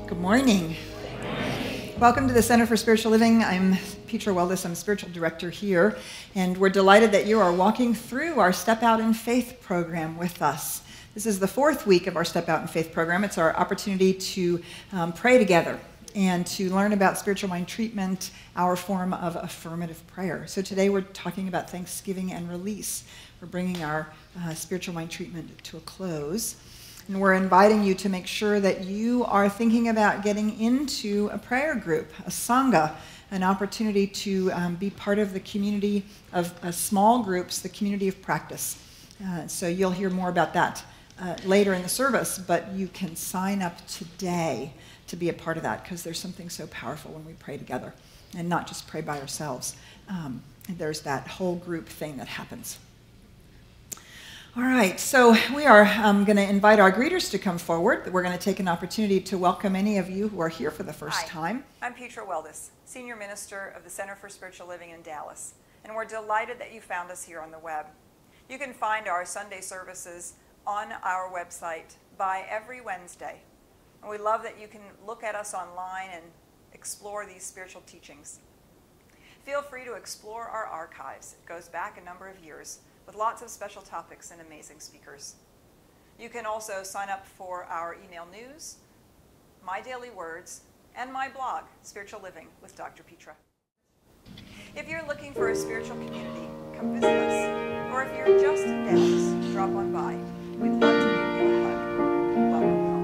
Good morning. Welcome to the Center for Spiritual Living. I'm Petra Weldes. I'm Spiritual Director here, and we're delighted that you are walking through our Step Out in Faith program with us. This is the fourth week of our Step Out in Faith program. It's our opportunity to pray together and to learn about spiritual mind treatment, our form of affirmative prayer. So today we're talking about Thanksgiving and release. We're bringing our spiritual mind treatment to a close. And we're inviting you to make sure that you are thinking about getting into a prayer group, a sangha, an opportunity to be part of the community of small groups, the community of practice. So you'll hear more about that later in the service, but you can sign up today to be a part of that, because there's something so powerful when we pray together and not just pray by ourselves. There's that whole group thing that happens. All right, so we are going to invite our greeters to come forward. We're going to take an opportunity to welcome any of you who are here for the first time. I'm Petra Weldes, Senior Minister of the Center for Spiritual Living in Dallas, and we're delighted that you found us here on the web. You can find our Sunday services on our website by every Wednesday, and we love that you can look at us online and explore these spiritual teachings. Feel free to explore our archives. It goes back a number of years, with lots of special topics and amazing speakers. You can also sign up for our email news, My Daily Words, and my blog, Spiritual Living with Dr. Petra. If you're looking for a spiritual community, come visit us. Or if you're just in Dallas, drop on by. We'd love to give you a hug. Welcome home.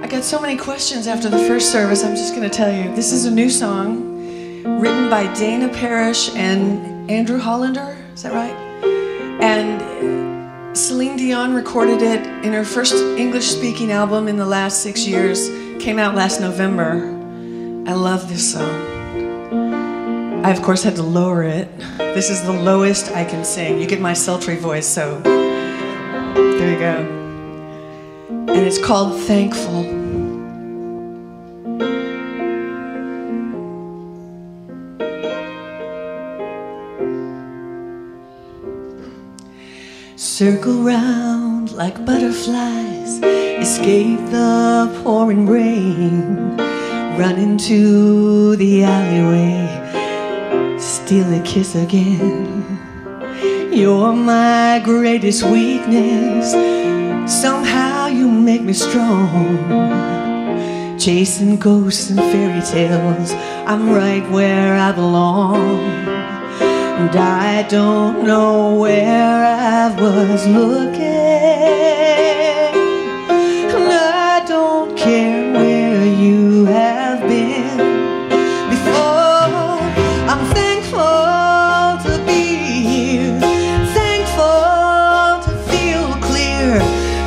I got so many questions after the first service. I'm just going to tell you, this is a new song written by Dana Parrish and Andrew Hollander. Is that right? And Celine Dion recorded it in her first English-speaking album in the last 6 years. Came out last November. I love this song. I, of course, had to lower it. This is the lowest I can sing. You get my sultry voice, so there you go. And it's called Thankful. Circle round like butterflies, escape the pouring rain, run into the alleyway, steal a kiss again. You're my greatest weakness, somehow you make me strong. Chasing ghosts and fairy tales, I'm right where I belong. And I don't know where I was looking, and I don't care where you have been before. I'm thankful to be here, thankful to feel clear,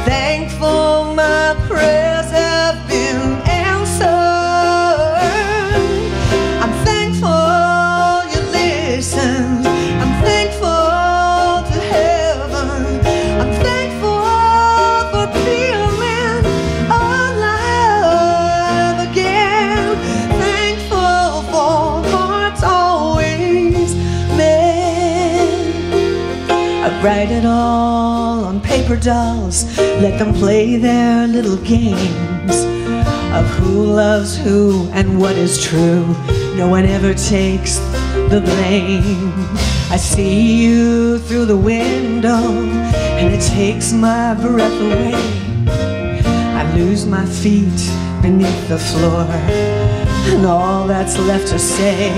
thankful my prayers have been answered. I'm thankful you listen. Write it all on paper dolls, let them play their little games of who loves who and what is true. No one ever takes the blame. I see you through the window and it takes my breath away. I lose my feet beneath the floor, and all that's left to say,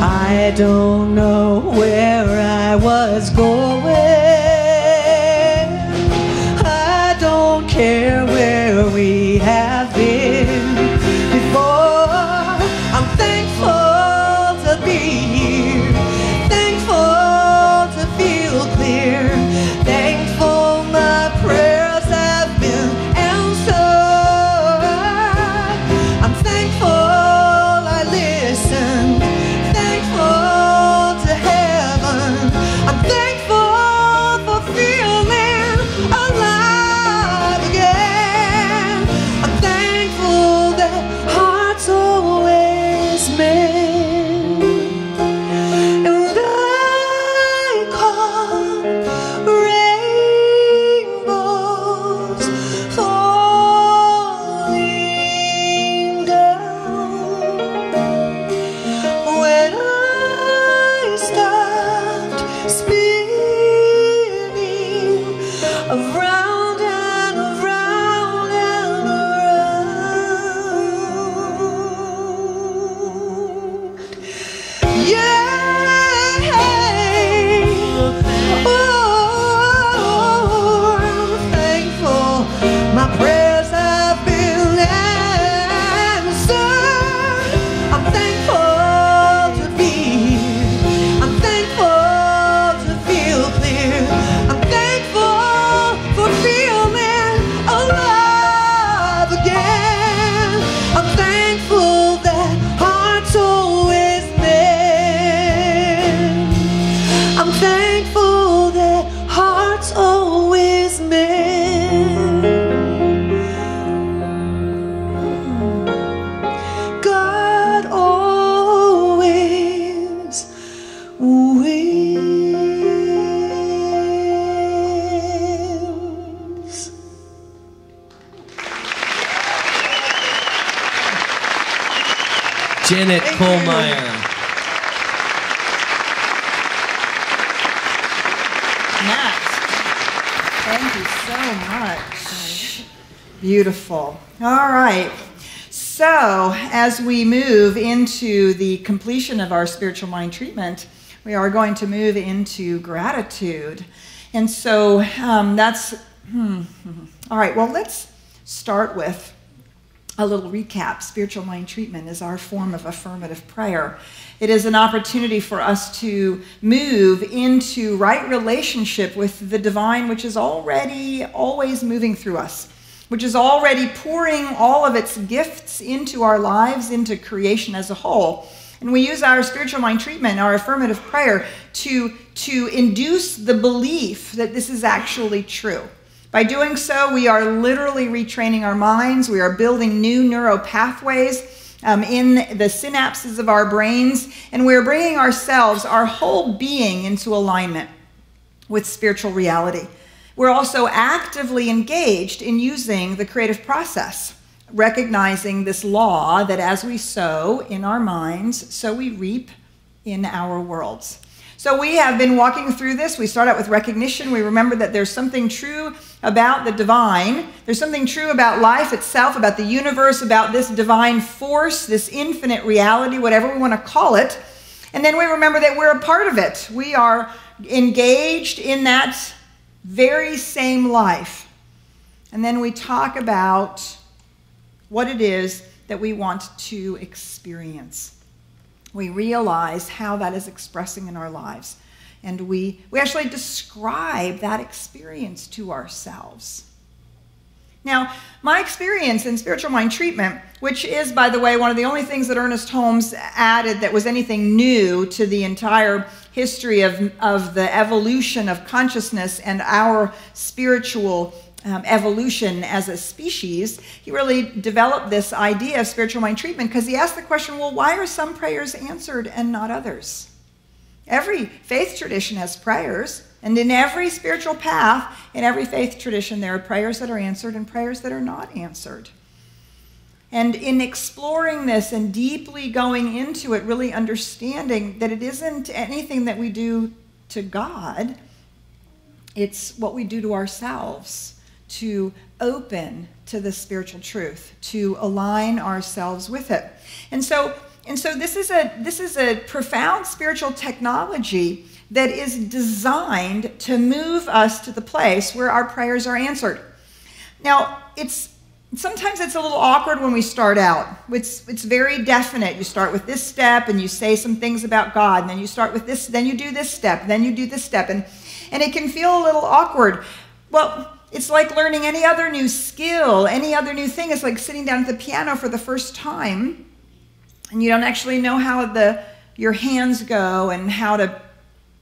I don't know where I was going. I don't care where we have been before. I'm thankful to be here, thankful to feel clear, thankful my prayers have been answered. I'm thankful I listened, thankful to heaven. I'm thankful Janet Kollmeier. Next. Thank you so much. Beautiful. All right. So, as we move into the completion of our spiritual mind treatment, we are going to move into gratitude. And so that's, all right, well, let's start with a little recap. Spiritual mind treatment is our form of affirmative prayer. It is an opportunity for us to move into right relationship with the divine, which is already always moving through us, which is already pouring all of its gifts into our lives, into creation as a whole. And we use our spiritual mind treatment, our affirmative prayer, to induce the belief that this is actually true. By doing so, we are literally retraining our minds. We are building new neural pathways in the synapses of our brains, and we're bringing ourselves, our whole being, into alignment with spiritual reality. We're also actively engaged in using the creative process, recognizing this law that as we sow in our minds, so we reap in our worlds. So we have been walking through this. We start out with recognition. We remember that there's something true about the divine. There's something true about life itself, about the universe, about this divine force, this infinite reality, whatever we want to call it. And then we remember that we're a part of it. We are engaged in that very same life. And then we talk about what it is that we want to experience. We realize how that is expressing in our lives. And we actually describe that experience to ourselves. Now, my experience in spiritual mind treatment, which is, by the way, one of the only things that Ernest Holmes added that was anything new to the entire history of the evolution of consciousness and our spiritual evolution as a species, he really developed this idea of spiritual mind treatment because he asked the question, well, why are some prayers answered and not others? Every faith tradition has prayers, and in every spiritual path, in every faith tradition, there are prayers that are answered and prayers that are not answered. And in exploring this and deeply going into it, really understanding that it isn't anything that we do to God, it's what we do to ourselves to open to the spiritual truth, to align ourselves with it. And so this is a profound spiritual technology that is designed to move us to the place where our prayers are answered. Now, sometimes it's a little awkward when we start out. It's very definite. You start with this step and you say some things about God, and then you start with this, then you do this step, then you do this step, and it can feel a little awkward. Well, it's like learning any other new skill, any other new thing. It's like sitting down at the piano for the first time, and you don't actually know how your hands go and how to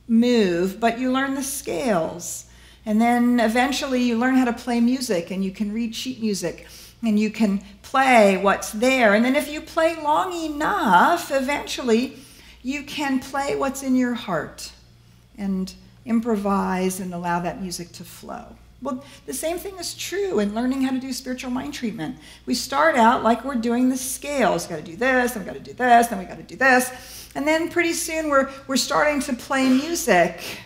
move, but you learn the scales. And then eventually you learn how to play music, and you can read sheet music, and you can play what's there. And then if you play long enough, eventually you can play what's in your heart and improvise and allow that music to flow. Well, the same thing is true in learning how to do spiritual mind treatment. We start out like we're doing the scales. Got to do this, then we got to do this, then we got to do this. And then pretty soon we're starting to play music.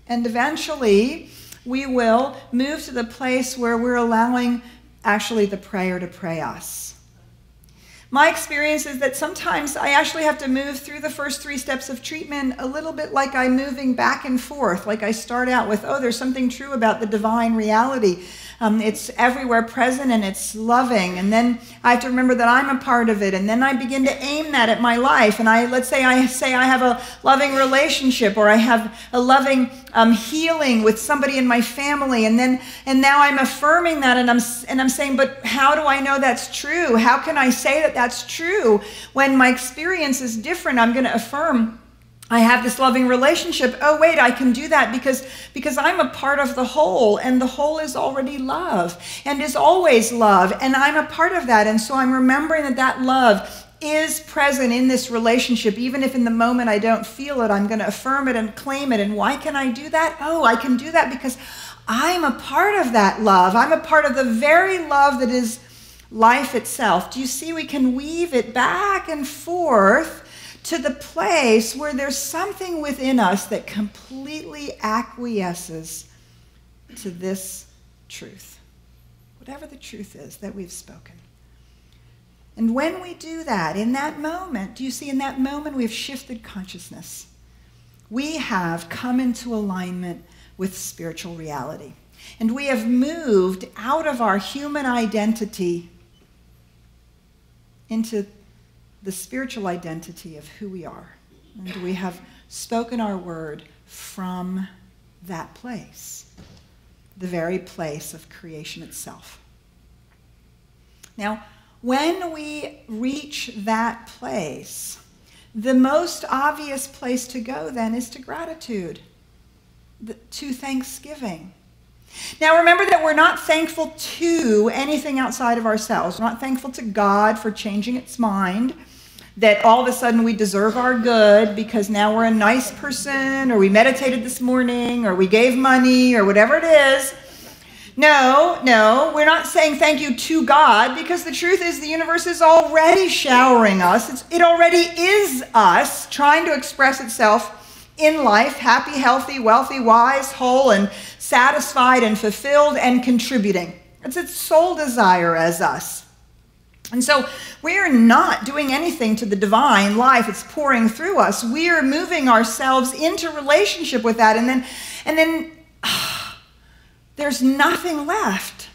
And eventually we will move to the place where we're allowing actually the prayer to pray us. My experience is that sometimes I actually have to move through the first 3 steps of treatment a little bit like I'm moving back and forth. Like I start out with, oh, there's something true about the divine reality. It's everywhere present and it's loving. And then I have to remember that I'm a part of it. And then I begin to aim that at my life. And let's say I have a loving relationship, or I have a loving healing with somebody in my family. And now I'm affirming that, and I'm saying, but how do I know that's true? How can I say that that's true when my experience is different? I'm going to affirm I have this loving relationship. Oh, wait, I can do that because I'm a part of the whole, and the whole is already love and is always love, and I'm a part of that. And so I'm remembering that love is present in this relationship. Even if in the moment I don't feel it, I'm going to affirm it and claim it. And why can I do that? Oh, I can do that because I'm a part of that love. I'm a part of the very love that is life itself, do you see we can weave it back and forth to the place where there's something within us that completely acquiesces to this truth, whatever the truth is that we've spoken. And when we do that, in that moment, do you see, in that moment we've shifted consciousness. We have come into alignment with spiritual reality. And we have moved out of our human identity into the spiritual identity of who we are. And we have spoken our word from that place, the very place of creation itself. Now, when we reach that place, the most obvious place to go then is to gratitude, to thanksgiving. Now remember that we're not thankful to anything outside of ourselves. We're not thankful to God for changing its mind, that all of a sudden we deserve our good because now we're a nice person, or we meditated this morning, or we gave money, or whatever it is. No, we're not saying thank you to God, because the truth is the universe is already showering us. It already is us trying to express itself in life, happy, healthy, wealthy, wise, whole, and satisfied, and fulfilled, and contributing. It's its sole desire as us. And so we are not doing anything to the divine life. It's pouring through us. We are moving ourselves into relationship with that, and then there's nothing left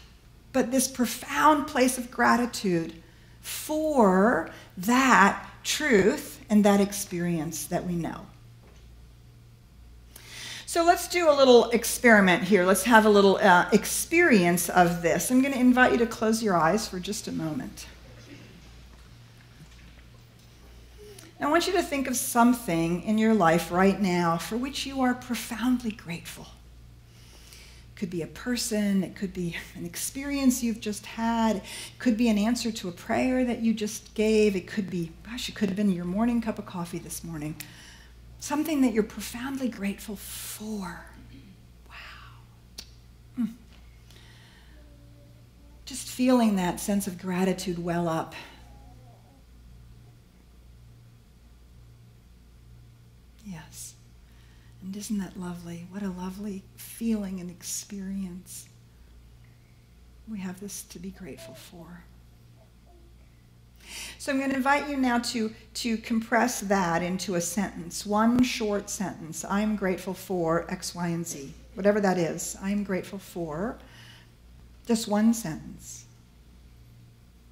but this profound place of gratitude for that truth and that experience that we know. So let's do a little experiment here. Let's have a little experience of this. I'm going to invite you to close your eyes for just a moment. I want you to think of something in your life right now for which you are profoundly grateful. It could be a person, it could be an experience you've just had, it could be an answer to a prayer that you just gave, it could be, gosh, it could have been your morning cup of coffee this morning. Something that you're profoundly grateful for. Wow. Just feeling that sense of gratitude well up. Yes. And isn't that lovely? What a lovely feeling and experience. We have this to be grateful for. So I'm going to invite you now to compress that into a sentence, one short sentence. I am grateful for X, Y, and Z. Whatever that is, I am grateful for just one sentence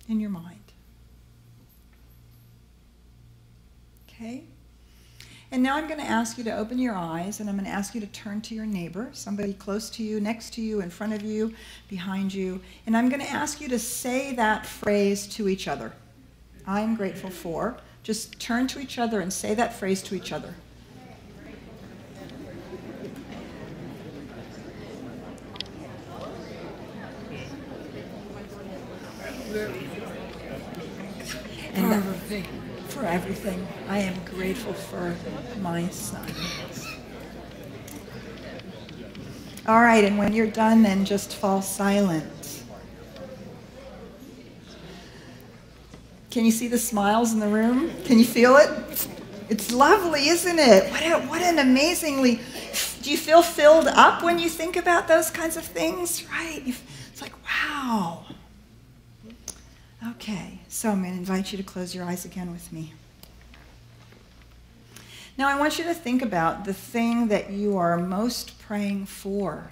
in your mind. Okay? And now I'm going to ask you to open your eyes, and I'm going to ask you to turn to your neighbor, somebody close to you, next to you, in front of you, behind you, and I'm going to ask you to say that phrase to each other. I am grateful for. Just turn to each other and say that phrase to each other. And for everything. I am grateful for my son. All right, and when you're done, then just fall silent. Can you see the smiles in the room? Can you feel it? It's lovely, isn't it? What an amazingly... Do you feel filled up when you think about those kinds of things? Right? It's like, wow. Okay, so I'm going to invite you to close your eyes again with me. Now I want you to think about the thing that you are most praying for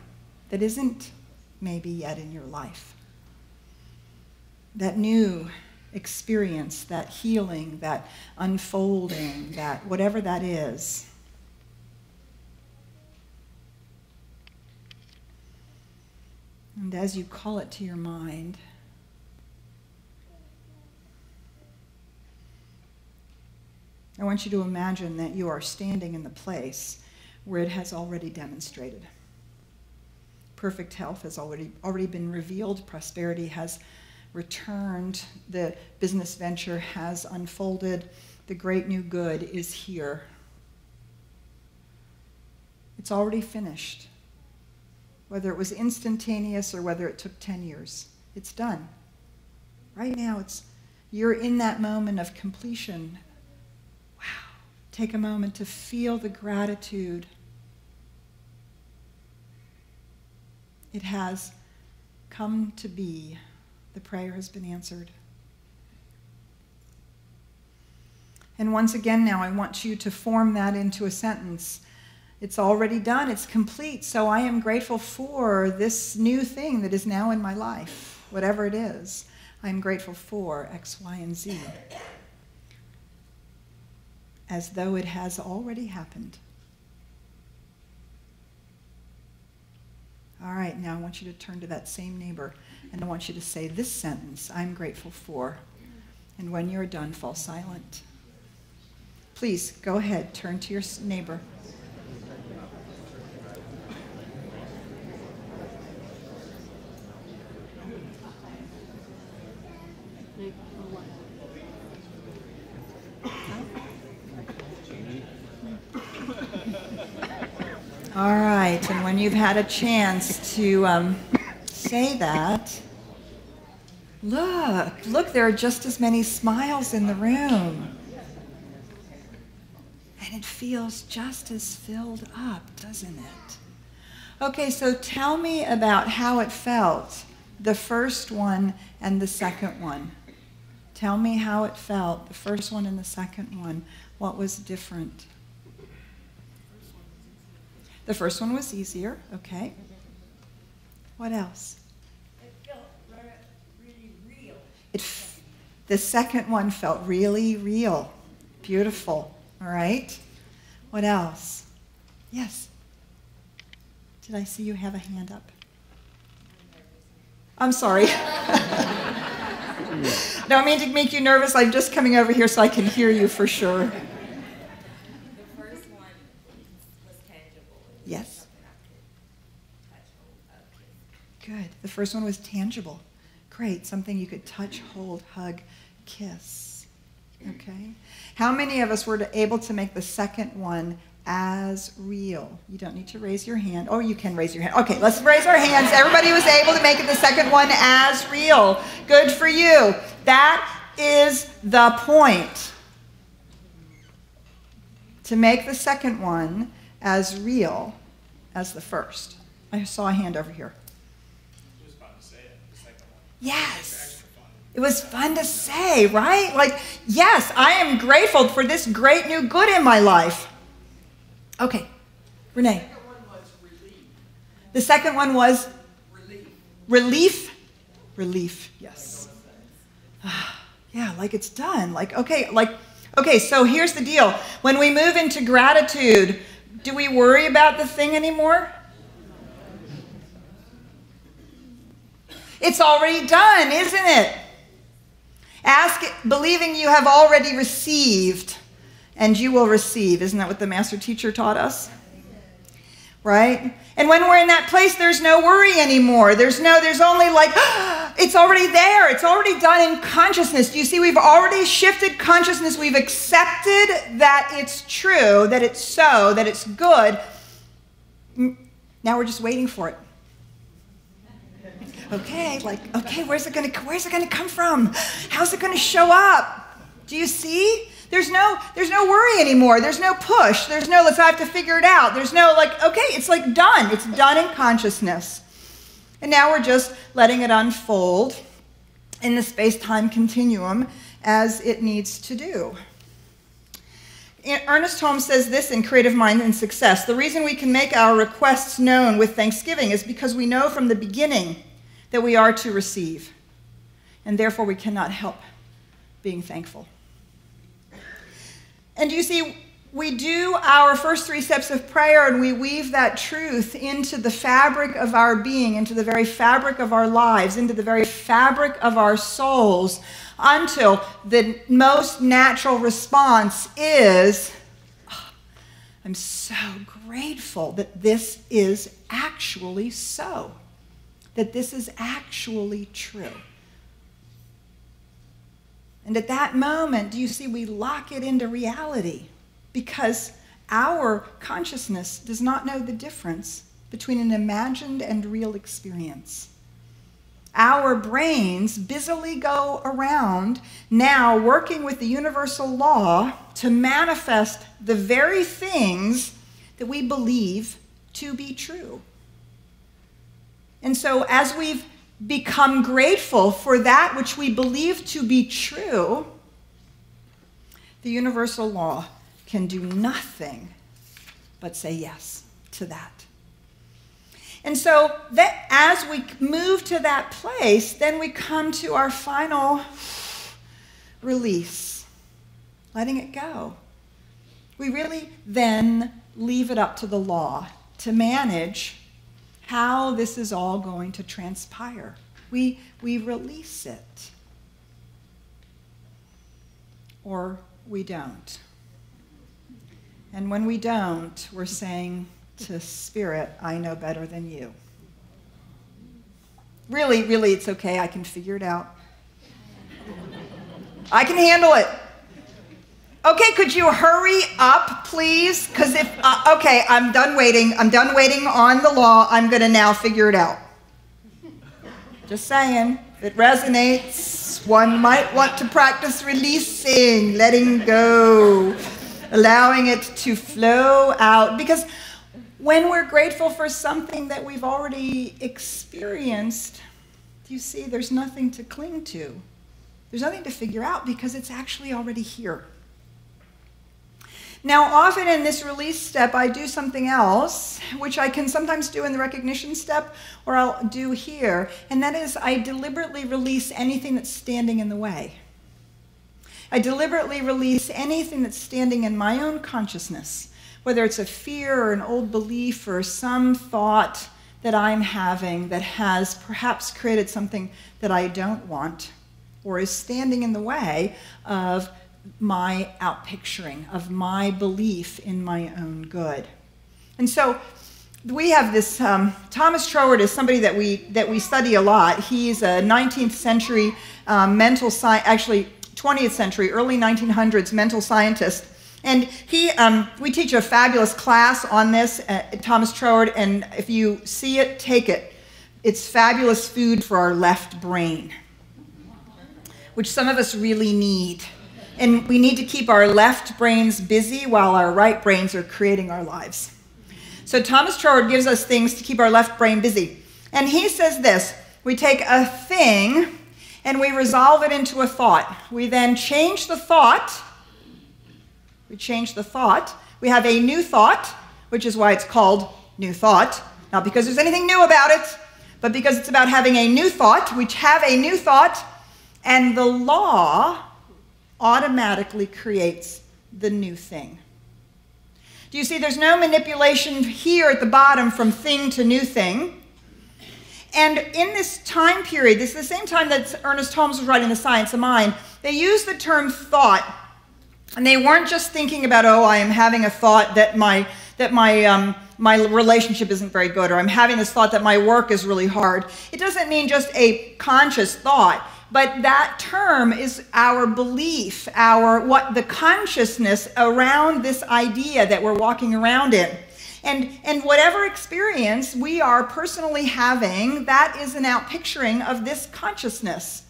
that isn't maybe yet in your life. That new experience, that healing, that unfolding, that whatever that is. And as you call it to your mind, I want you to imagine that you are standing in the place where it has already demonstrated. Perfect health has already been revealed. Prosperity has returned. The business venture has unfolded. The great new good is here. It's already finished. Whether it was instantaneous or whether it took 10 years, it's done. Right now, you're in that moment of completion. Wow. Take a moment to feel the gratitude. It has come to be. The prayer has been answered. And once again now, I want you to form that into a sentence. It's already done. It's complete. So I am grateful for this new thing that is now in my life, whatever it is. I'm grateful for X, Y, and Z. As though it has already happened. All right, now I want you to turn to that same neighbor, and I want you to say this sentence, I'm grateful for. And when you're done, fall silent. Please, go ahead, turn to your neighbor. All right, and when you've had a chance to say that, look, there are just as many smiles in the room. And it feels just as filled up, doesn't it? Okay, so tell me about how it felt, the first one and the second one. Tell me how it felt, the first one and the second one. What was different? The first one was easier, okay. What else? It felt really real. The second one felt really real. Beautiful, all right. What else? Yes. Did I see you have a hand up? I'm sorry. Don't mean to make you nervous. I'm just coming over here so I can hear you for sure. Yes. Good. The first one was tangible. Great. Something you could touch, hold, hug, kiss. Okay. How many of us were able to make the second one as real? You don't need to raise your hand. Oh, you can raise your hand. Okay, let's raise our hands. Everybody was able to make it the second one as real. Good for you. That is the point. To make the second one as real as the first. I saw a hand over here. It was fun to say it, the second one. Yes. It was fun to say, right? Like, yes, I am grateful for this great new good in my life. Okay, Renee. The second one was relief. The second one was? Relief. Relief? Relief, yes. Yeah, like it's done. Okay, so here's the deal. When we move into gratitude, do we worry about the thing anymore? It's already done, isn't it? Ask, believing you have already received, and you will receive. Isn't that what the master teacher taught us? Right? And when we're in that place, there's no worry anymore. There's only like, it's already there. It's already done in consciousness. Do you see, we've already shifted consciousness. We've accepted that it's true, that it's so, that it's good. Now we're just waiting for it. Okay, where's it going to come from? How's it going to show up? Do you see? There's no worry anymore. There's no push. There's no I have to figure it out. There's no okay, it's like done. It's done in consciousness. And now we're just letting it unfold in the space-time continuum as it needs to do. Ernest Holmes says this in Creative Mind and Success: the reason we can make our requests known with thanksgiving is because we know from the beginning that we are to receive, and therefore we cannot help being thankful. And you see, we do our first 3 steps of prayer and we weave that truth into the fabric of our being, into the very fabric of our lives, into the very fabric of our souls, until the most natural response is, oh, I'm so grateful that this is actually so, that this is actually true. And at that moment, do you see, we lock it into reality because our consciousness does not know the difference between an imagined and real experience. our brains busily go around now working with the universal law to manifest the very things that we believe to be true. And so as we've become grateful for that which we believe to be true, the universal law can do nothing but say yes to that. And so that as we move to that place, then we come to our final release, letting it go. We really then leave it up to the law to manage how this is all going to transpire. We release it. Or we don't. And when we don't, we're saying to Spirit, I know better than you. Really, it's okay. I can figure it out. I can handle it. Okay, could you hurry up, please? Because okay, I'm done waiting. I'm done waiting on the law. I'm going to now figure it out. Just saying. If it resonates, one might want to practice releasing, letting go, allowing it to flow out. Because when we're grateful for something that we've already experienced, you see, there's nothing to cling to. There's nothing to figure out because it's actually already here. Now, often in this release step, I do something else, which I can sometimes do in the recognition step, or I'll do here, and that is I deliberately release anything that's standing in the way. I deliberately release anything that's standing in my own consciousness, whether it's a fear or an old belief or some thought that I'm having that has perhaps created something that I don't want or is standing in the way of my outpicturing, of my belief in my own good. And so we have this, Thomas Troward is somebody that we study a lot. He's a 19th century mental science, actually 20th century, early 1900s mental scientist. And we teach a fabulous class on this, Thomas Troward, and if you see it, take it. It's fabulous food for our left brain, which some of us really need. And we need to keep our left brains busy while our right brains are creating our lives. So Thomas Troward gives us things to keep our left brain busy. And he says this: we take a thing and we resolve it into a thought. We then change the thought. We change the thought. We have a new thought, which is why it's called new thought. Not because there's anything new about it, but because it's about having a new thought. We have a new thought, and the law automatically creates the new thing. Do you see there's no manipulation here at the bottom from thing to new thing? And in this time period, this is the same time that Ernest Holmes was writing The Science of Mind, they used the term thought. And they weren't just thinking about, oh, I am having a thought that my relationship isn't very good, or I'm having this thought that my work is really hard. It doesn't mean just a conscious thought. But that term is our belief, the consciousness around this idea that we're walking around in. And whatever experience we are personally having, that is an outpicturing of this consciousness.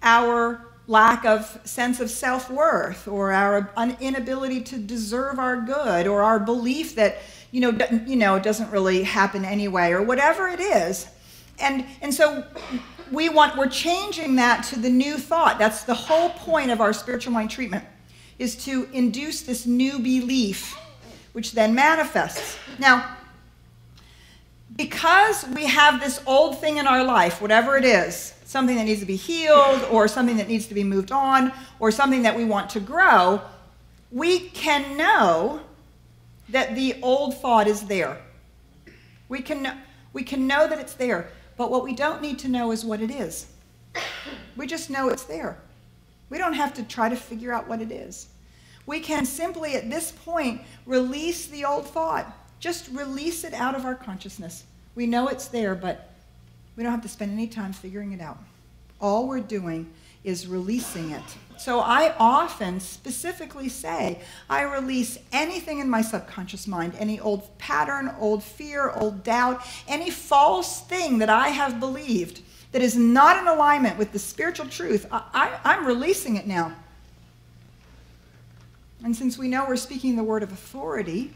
Our lack of sense of self-worth, or our inability to deserve our good, or our belief that, it doesn't really happen anyway, or whatever it is. And so we're changing that to the new thought. That's the whole point of our spiritual mind treatment, is to induce this new belief, which then manifests. Now, because we have this old thing in our life, whatever it is, something that needs to be healed, or something that needs to be moved on, or something that we want to grow, we can know that the old thought is there. We can know that it's there. But what we don't need to know is what it is. We just know it's there. We don't have to try to figure out what it is. We can simply, at this point, release the old thought. Just release it out of our consciousness. We know it's there, but we don't have to spend any time figuring it out. All we're doing is releasing it. So I often specifically say, I release anything in my subconscious mind, any old pattern, old fear, old doubt, any false thing that I have believed that is not in alignment with the spiritual truth, I'm releasing it now. And since we know we're speaking the word of authority,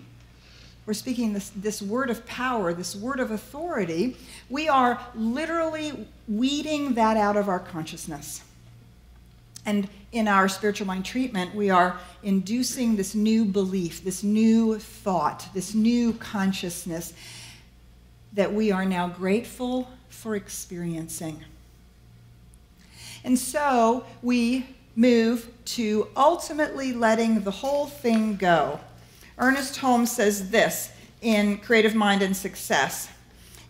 we're speaking this word of power, this word of authority, we are literally weeding that out of our consciousness. And in our spiritual mind treatment, we are inducing this new belief, this new thought, this new consciousness that we are now grateful for experiencing. And so we move to ultimately letting the whole thing go. Ernest Holmes says this in Creative Mind and Success.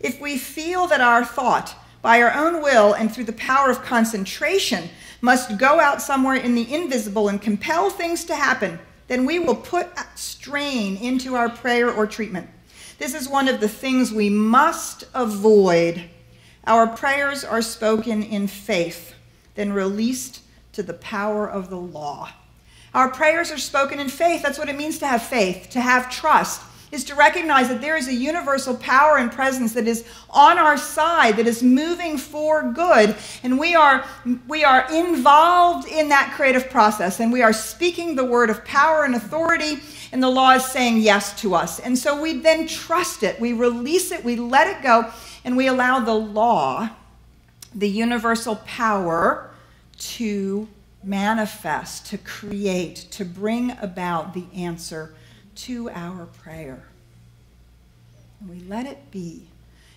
If we feel that our thought, by our own will and through the power of concentration, must go out somewhere in the invisible and compel things to happen, then we will put strain into our prayer or treatment. This is one of the things we must avoid. Our prayers are spoken in faith, then released to the power of the law. Our prayers are spoken in faith. That's what it means to have faith, to have trust, is to recognize that there is a universal power and presence that is on our side, that is moving for good, and we are involved in that creative process, and we are speaking the word of power and authority, and the law is saying yes to us. And so we then trust it, we release it, we let it go, and we allow the law, the universal power, to manifest, to create, to bring about the answer to our prayer. And we let it be.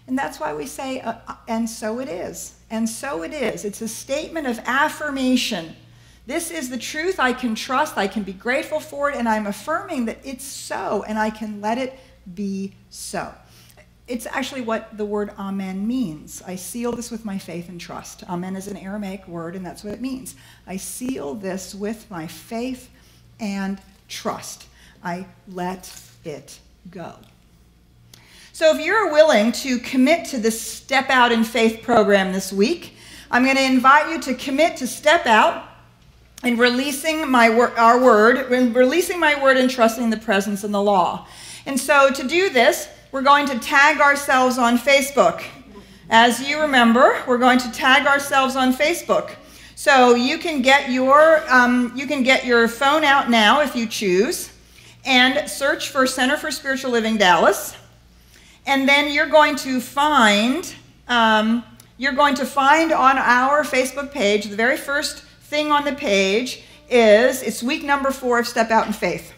And that's why we say, and so it is. And so it is. It's a statement of affirmation. This is the truth I can trust, I can be grateful for it, and I'm affirming that it's so, and I can let it be so. It's actually what the word amen means. I seal this with my faith and trust. Amen is an Aramaic word, and that's what it means. I seal this with my faith and trust. I let it go. So if you're willing to commit to this Step Out in Faith program this week, I'm going to invite you to commit to step out in releasing our word, in releasing my word and trusting the presence and the law. And so to do this, we're going to tag ourselves on Facebook. As you remember, we're going to tag ourselves on Facebook. So you can get your phone out now if you choose, and search for Center for Spiritual Living Dallas, and then you're going to find on our Facebook page, the very first thing on the page it's week number 4 of Step Out in Faith.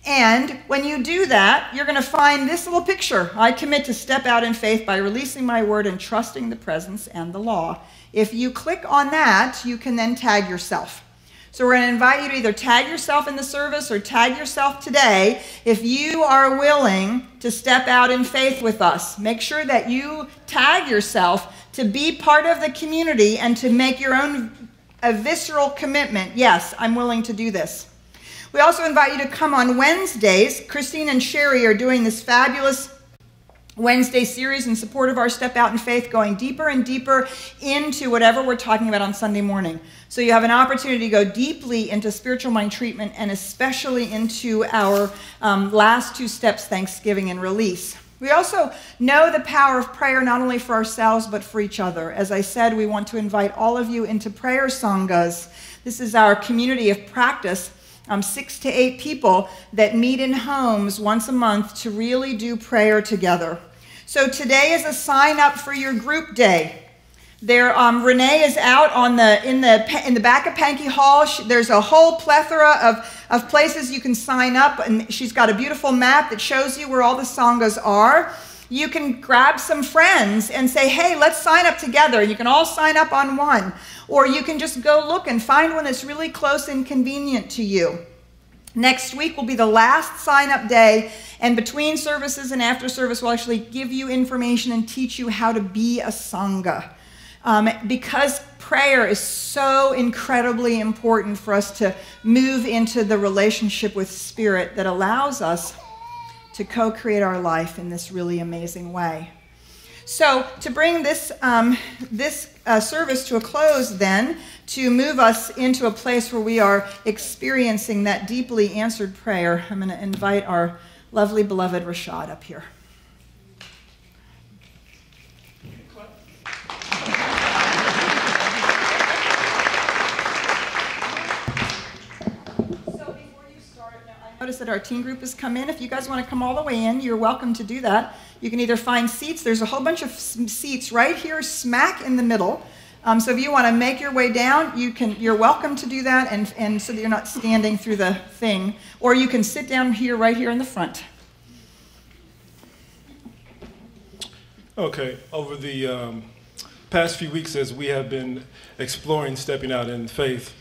And when you do that, you're going to find this little picture. I commit to step out in faith by releasing my word and trusting the presence and the law. If you click on that, you can then tag yourself. So we're going to invite you to either tag yourself in the service or tag yourself today if you are willing to step out in faith with us. Make sure that you tag yourself to be part of the community and to make your own a visceral commitment. Yes, I'm willing to do this. We also invite you to come on Wednesdays. Christine and Sherry are doing this fabulous Wednesday series in support of our Step Out in Faith, going deeper and deeper into whatever we're talking about on Sunday morning. So you have an opportunity to go deeply into spiritual mind treatment and especially into our last 2 steps, Thanksgiving and release. We also know the power of prayer not only for ourselves but for each other. As I said, we want to invite all of you into prayer sanghas. This is our community of practice. 6 to 8 people that meet in homes once a month to really do prayer together. So today is a sign up for your group day. There, Renee is out in the back of Pankey Hall. There's a whole plethora of places you can sign up, and she's got a beautiful map that shows you where all the sanghas are. You can grab some friends and say, hey, let's sign up together. You can all sign up on one. Or you can just go look and find one that's really close and convenient to you. Next week will be the last sign-up day, and between services and after service, we'll actually give you information and teach you how to be a sangha. Because prayer is so incredibly important for us to move into the relationship with Spirit that allows us to co-create our life in this really amazing way. So to bring this service to a close then, to move us into a place where we are experiencing that deeply answered prayer, I'm going to invite our lovely beloved Rashad up here. noticed that our teen group has come in. If you guys want to come all the way in, you're welcome to do that. You can either find seats. There's a whole bunch of seats right here, smack in the middle. So if you want to make your way down, you're welcome to do that, and so that you're not standing through the thing. Or you can sit down here, right here in the front. Okay, over the past few weeks, as we have been exploring stepping out in faith,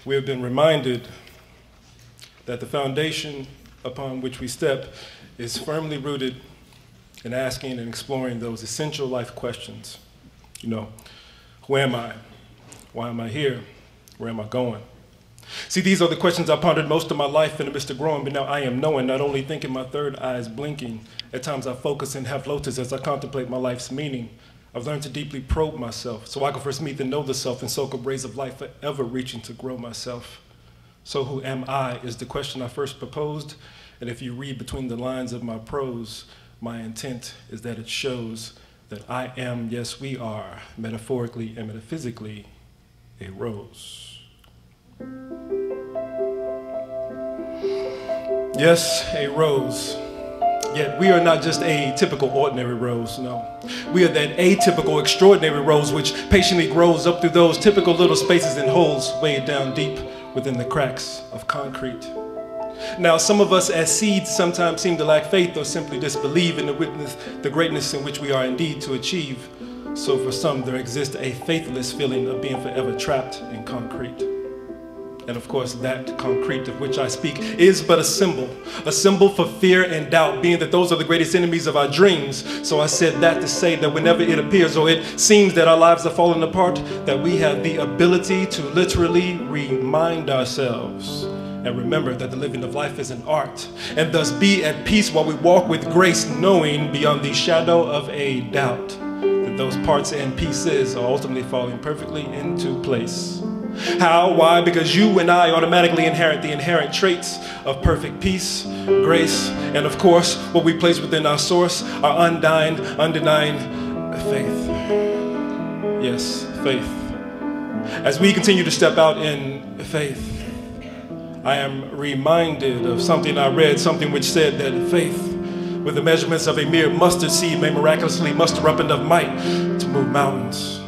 we have been reminded that the foundation upon which we step is firmly rooted in asking and exploring those essential life questions. You know, who am I? Why am I here? Where am I going? See, these are the questions I pondered most of my life in the midst of growing, but now I am knowing, not only thinking, my third eye is blinking. At times I focus and have lotus as I contemplate my life's meaning. I've learned to deeply probe myself so I can first meet and know the self and soak up rays of life, forever reaching to grow myself. So who am I is the question I first proposed, and if you read between the lines of my prose, my intent is that it shows that I am, yes we are, metaphorically and metaphysically, a rose. Yes, a rose. Yet we are not just a typical ordinary rose, no. We are that atypical extraordinary rose which patiently grows up through those typical little spaces and holes weighed down deep within the cracks of concrete. Now, some of us as seeds sometimes seem to lack faith or simply disbelieve in the greatness in which we are indeed to achieve. So for some, there exists a faithless feeling of being forever trapped in concrete. And of course, that concrete of which I speak is but a symbol for fear and doubt, being that those are the greatest enemies of our dreams. So I said that to say that whenever it appears or it seems that our lives are falling apart, that we have the ability to literally remind ourselves and remember that the living of life is an art, and thus be at peace while we walk with grace, knowing beyond the shadow of a doubt that those parts and pieces are ultimately falling perfectly into place. How? Why? Because you and I automatically inherit the inherent traits of perfect peace, grace, and of course, what we place within our source, our undying, undenying faith. Yes, faith. As we continue to step out in faith, I am reminded of something I read, something which said that faith, with the measurements of a mere mustard seed, may miraculously muster up enough might to move mountains.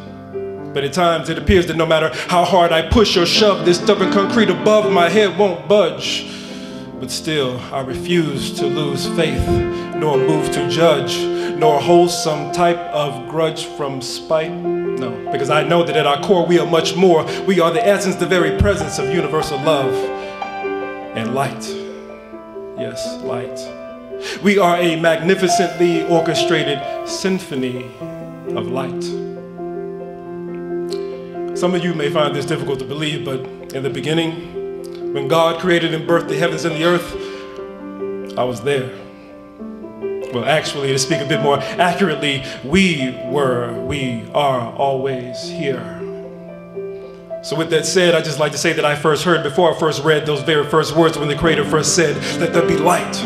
But at times it appears that no matter how hard I push or shove, this stubborn concrete above my head won't budge. But still, I refuse to lose faith, nor move to judge, nor hold some type of grudge from spite. No, because I know that at our core we are much more. We are the essence, the very presence of universal love and light. Yes, light. We are a magnificently orchestrated symphony of light. Some of you may find this difficult to believe, but in the beginning, when God created and birthed the heavens and the earth, I was there. Well, actually, to speak a bit more accurately, we are always here. So with that said, I'd just like to say that I first heard, before I first read those very first words when the Creator first said, "Let there be light."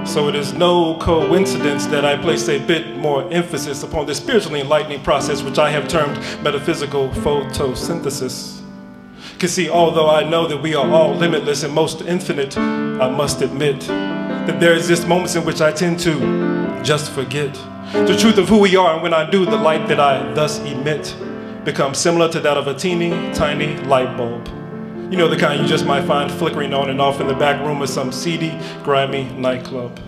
So it is no coincidence that I place a bit more emphasis upon the spiritually enlightening process which I have termed metaphysical photosynthesis. Because see, although I know that we are all limitless and most infinite, I must admit that there exist moments in which I tend to just forget the truth of who we are, and when I do, the light that I thus emit becomes similar to that of a teeny tiny light bulb. You know, the kind you just might find flickering on and off in the back room of some seedy, grimy nightclub.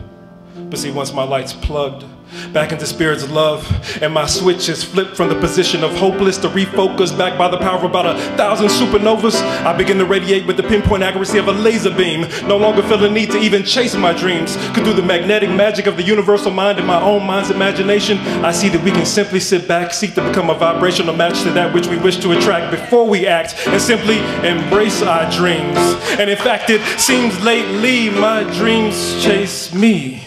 But see, once my light's plugged back into Spirit's love, and my switch is flipped from the position of hopeless to refocus back by the power of about 1,000 supernovas, I begin to radiate with the pinpoint accuracy of a laser beam, no longer feel the need to even chase my dreams. Cause through the magnetic magic of the universal mind and my own mind's imagination, I see that we can simply sit back, seek to become a vibrational match to that which we wish to attract before we act, and simply embrace our dreams. And in fact, it seems lately my dreams chase me,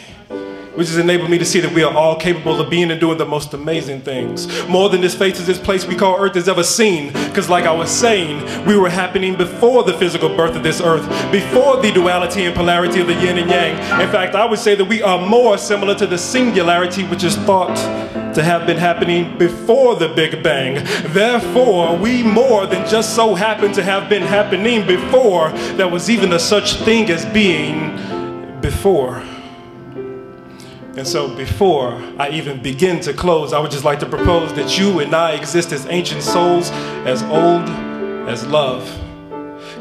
which has enabled me to see that we are all capable of being and doing the most amazing things. More than this face is this place we call Earth has ever seen. Because like I was saying, we were happening before the physical birth of this Earth, before the duality and polarity of the yin and yang. In fact, I would say that we are more similar to the singularity which is thought to to have been happening before the Big Bang. Therefore, we more than just so happen to have been happening before there was even a such thing as being before. And so before I even begin to close, I would just like to propose that you and I exist as ancient souls, as old as love,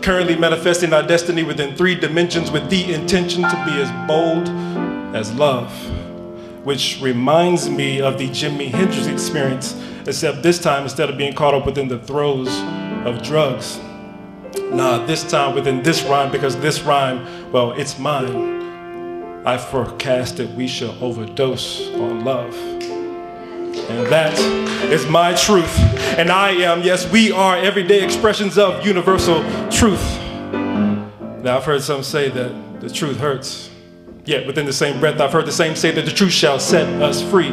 currently manifesting our destiny within 3 dimensions with the intention to be as bold as love, which reminds me of the Jimi Hendrix experience, except this time, instead of being caught up within the throes of drugs, nah, this time within this rhyme, because this rhyme, well, it's mine. I forecast that we shall overdose on love. And that is my truth. And I am, yes, we are everyday expressions of universal truth. Now, I've heard some say that the truth hurts. Yet within the same breath, I've heard the same say that the truth shall set us free.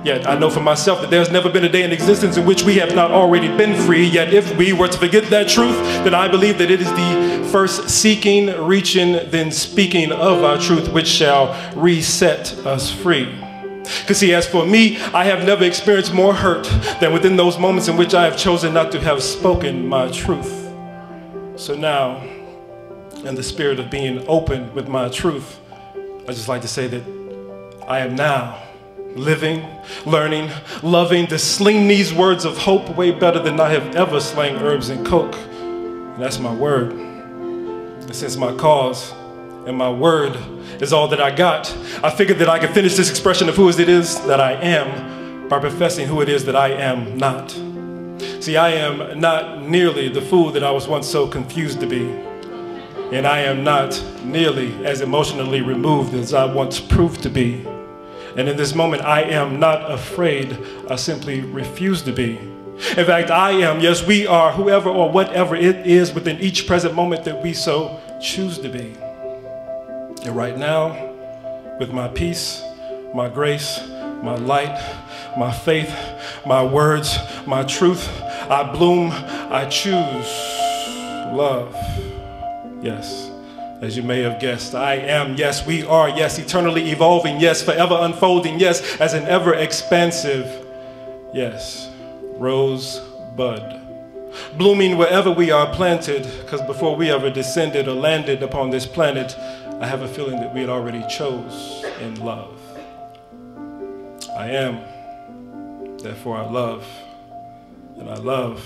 Yet I know for myself that there's never been a day in existence in which we have not already been free. Yet if we were to forget that truth, then I believe that it is the first seeking, reaching, then speaking of our truth which shall reset us free. Because see, as for me, I have never experienced more hurt than within those moments in which I have chosen not to have spoken my truth. So now, in the spirit of being open with my truth, I just like to say that I am now living, learning, loving to sling these words of hope way better than I have ever slang herbs and coke. And that's my word. And since my cause and my word is all that I got, I figured that I could finish this expression of who it is that I am by professing who it is that I am not. See, I am not nearly the fool that I was once so confused to be. And I am not nearly as emotionally removed as I once proved to be. And in this moment, I am not afraid. I simply refuse to be. In fact, I am, yes, we are, whoever or whatever it is within each present moment that we so choose to be. And right now, with my peace, my grace, my light, my faith, my words, my truth, I bloom, I choose love. Yes, as you may have guessed, I am, yes, we are, yes, eternally evolving, yes, forever unfolding, yes, as an ever expansive, yes, rose bud, blooming wherever we are planted, because before we ever descended or landed upon this planet, I have a feeling that we had already chose in love. I am, therefore I love, and I love,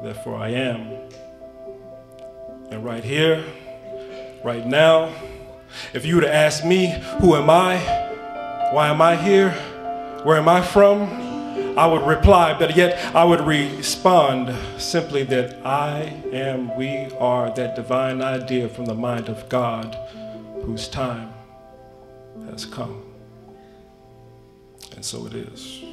therefore I am. And right here, right now, if you were to ask me, who am I? Why am I here? Where am I from? I would reply, but yet I would respond simply that I am, we are that divine idea from the mind of God whose time has come. And so it is.